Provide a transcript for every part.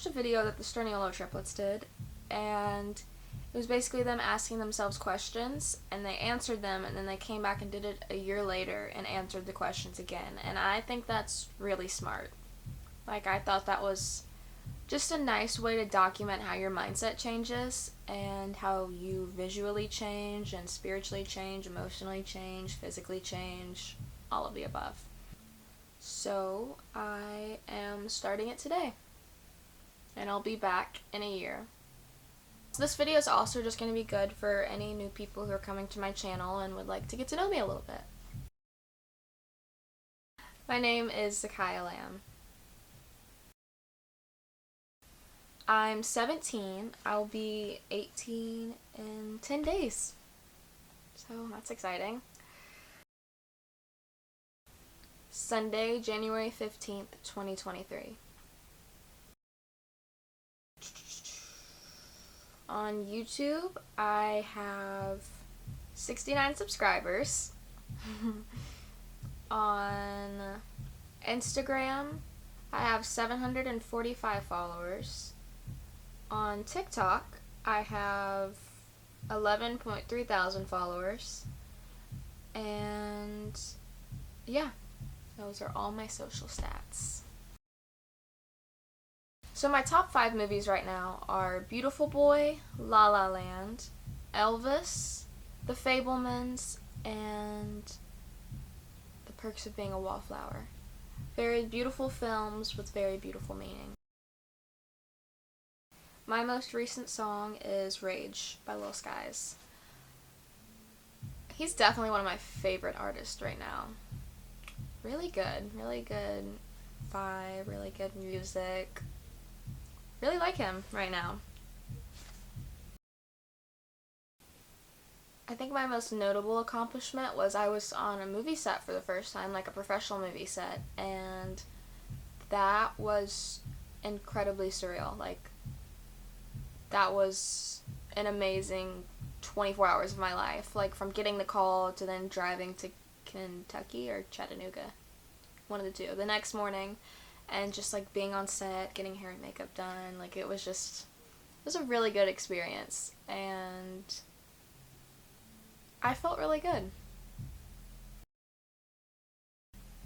watched a video that the Sturniolos triplets did, and it was basically them asking themselves questions, and they answered them, and then they came back and did it a year later and answered the questions again. And I think that's really smart. Like, I thought that was just a nice way to document how your mindset changes and how you visually change and spiritually change, emotionally change, physically change, all of the above. So I am starting it today, and I'll be back in a year. So this video is also just going to be good for any new people who are coming to my channel and would like to get to know me a little bit. My name is Zakaya Lamb. I'm 17. I'll be 18 in 10 days. So that's exciting. Sunday, January 15th, 2023. On YouTube, I have 69 subscribers. On Instagram, I have 745 followers. On TikTok, I have 11.3 thousand followers. And yeah, those are all my social stats. So my top 5 movies right now are Beautiful Boy, La La Land, Elvis, The Fabelmans, and The Perks of Being a Wallflower. Very beautiful films with very beautiful meaning. My most recent song is Rage by Lil Skies. He's definitely one of my favorite artists right now. Really good vibe, really good music. Really like him right now. I think my most notable accomplishment was I was on a movie set for the first time, like a professional movie set, and that was incredibly surreal. Like, that was an amazing 24 hours of my life. Like, from getting the call to then driving to Kentucky or Chattanooga, one of the two, the next morning, and just like being on set, getting hair and makeup done. Like, it was a really good experience, and I felt really good.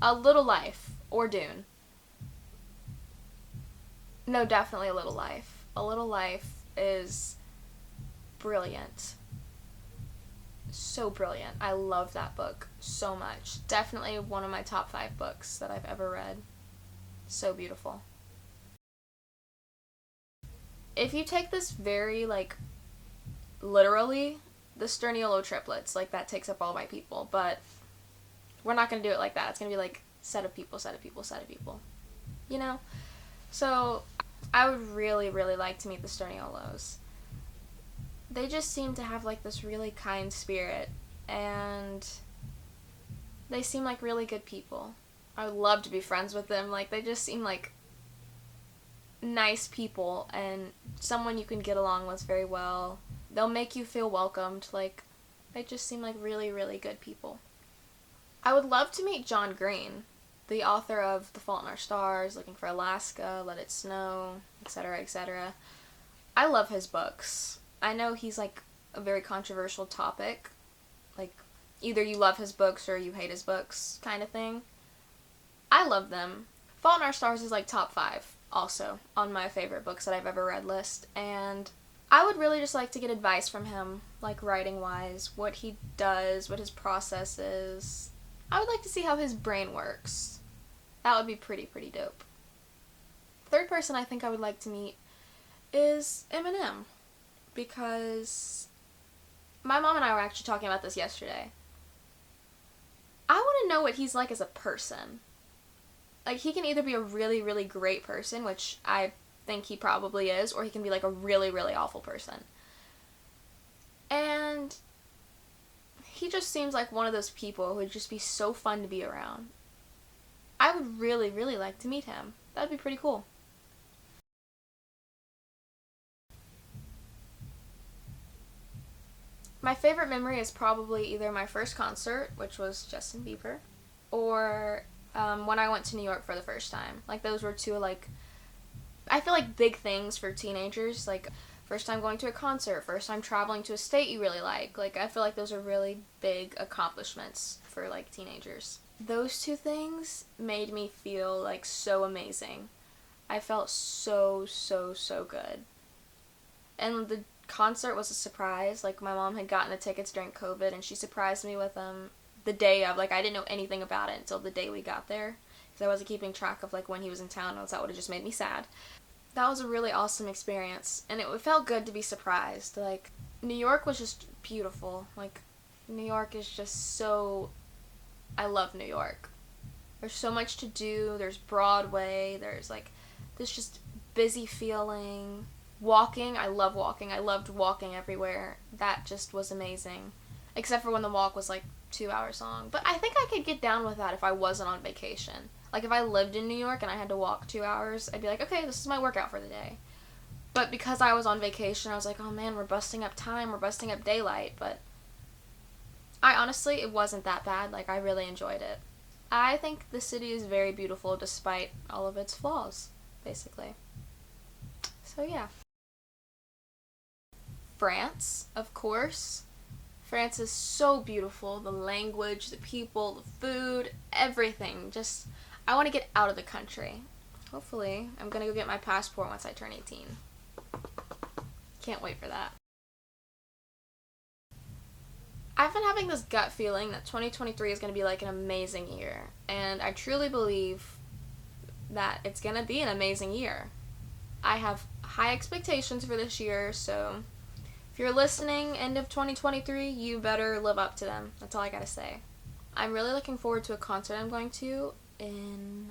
A Little Life or Dune. No, definitely A Little Life. A Little Life is brilliant. So brilliant. I love that book so much. Definitely one of my top 5 books that I've ever read. So beautiful. If you take this very, like, literally, the Sturniolos triplets, like, that takes up all my people, but we're not going to do it like that. It's going to be like set of people, set of people, set of people. You know? So I would really, really like to meet the Sturniolos. They just seem to have, like, this really kind spirit, and they seem like really good people. I would love to be friends with them. Like, they just seem like nice people and someone you can get along with very well. They'll make you feel welcomed. Like, they just seem like really, really good people. I would love to meet John Green, the author of The Fault in Our Stars, Looking for Alaska, Let It Snow, etc., etc. I love his books. I know he's, like, a very controversial topic. Like, either you love his books or you hate his books kind of thing. I love them. Fault in Our Stars is, like, top 5 also on my favorite books that I've ever read list, and I would really just like to get advice from him, like, writing-wise, what he does, what his process is. I would like to see how his brain works. That would be pretty dope. Third person I think I would like to meet is Eminem, because my mom and I were actually talking about this yesterday. I want to know what he's like as a person. Like, he can either be a really, really great person, which I think he probably is, or he can be, like, a really, really awful person. And he just seems like one of those people who would just be so fun to be around. I would really, really like to meet him. That'd be pretty cool. My favorite memory is probably either my first concert, which was Justin Bieber, or when I went to New York for the first time. Like, those were two, like, I feel like big things for teenagers, like first time going to a concert, first time traveling to a state you really like. Like, I feel like those are really big accomplishments for, like, teenagers. Those two things made me feel, like, so amazing. I felt so, so, so good. And the concert was a surprise. Like, my mom had gotten the tickets during COVID, and she surprised me with them the day of. Like, I didn't know anything about it until the day we got there, because I wasn't keeping track of, like, when he was in town, and that would have just made me sad. That was a really awesome experience, and it felt good to be surprised. Like, New York was just beautiful. Like, New York is just so... I love New York. There's so much to do. There's Broadway. There's, like, this just busy feeling. Walking, I love walking. I loved walking everywhere. That just was amazing. Except for when the walk was, like, 2 hours long. But I think I could get down with that if I wasn't on vacation. Like, if I lived in New York and I had to walk 2 hours, I'd be like, okay, this is my workout for the day. But because I was on vacation, I was like, oh man, we're busting up time, we're busting up daylight. But I honestly, it wasn't that bad. Like, I really enjoyed it. I think the city is very beautiful despite all of its flaws, basically. So yeah. France, of course. France is so beautiful. The language, the people, the food, everything. Just, I want to get out of the country. Hopefully, I'm going to go get my passport once I turn 18. Can't wait for that. I've been having this gut feeling that 2023 is going to be like an amazing year. And I truly believe that it's going to be an amazing year. I have high expectations for this year, so if you're listening end of 2023, you better live up to them. That's all I gotta say. I'm really looking forward to a concert I'm going to in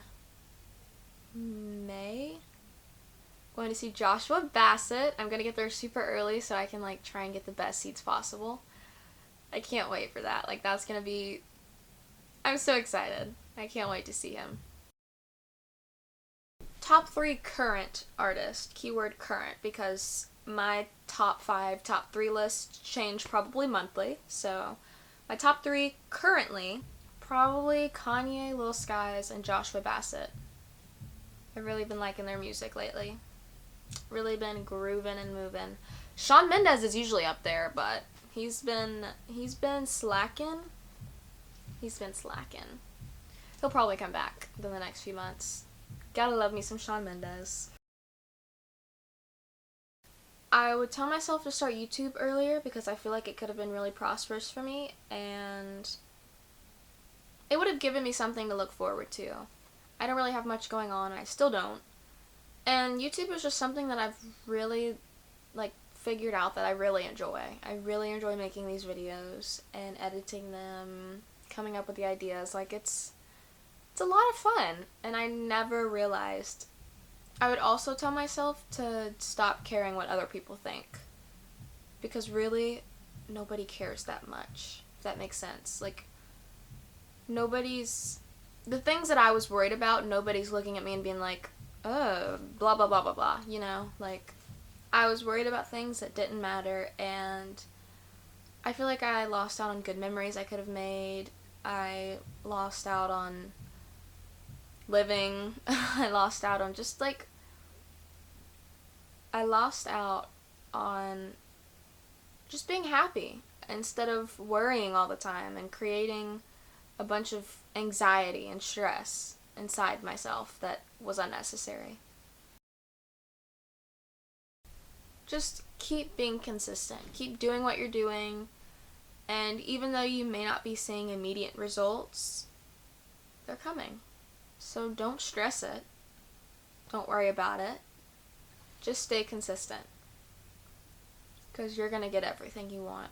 May. I'm going to see Joshua Bassett. I'm gonna get there super early so I can, like, try and get the best seats possible. I can't wait for that. Like, that's gonna be... I'm so excited. I can't wait to see him. Top 3 current artist. Keyword current, because my top 5, top 3 lists change probably monthly. So my top 3 currently, probably Kanye, Lil Skies, and Joshua Bassett. I've really been liking their music lately. Really been grooving and moving. Shawn Mendes is usually up there, but he's been slacking. He's been slacking. He'll probably come back in the next few months. Gotta love me some Shawn Mendes. I would tell myself to start YouTube earlier because I feel like it could have been really prosperous for me, and it would have given me something to look forward to. I don't really have much going on, and I still don't. And YouTube is just something that I've really, like, figured out that I really enjoy. I really enjoy making these videos and editing them, coming up with the ideas. Like, it's a lot of fun, and I never realized. I would also tell myself to stop caring what other people think, because really, nobody cares that much, if that makes sense. Like, the things that I was worried about, nobody's looking at me and being like, oh, blah, blah, blah, blah, blah, you know? Like, I was worried about things that didn't matter, and I feel like I lost out on good memories I could have made. I lost out on living. I lost out on just, like, I lost out on just being happy instead of worrying all the time and creating a bunch of anxiety and stress inside myself that was unnecessary. Just keep being consistent. Keep doing what you're doing, and even though you may not be seeing immediate results, they're coming. So don't stress it. Don't worry about it. Just stay consistent, because you're going to get everything you want.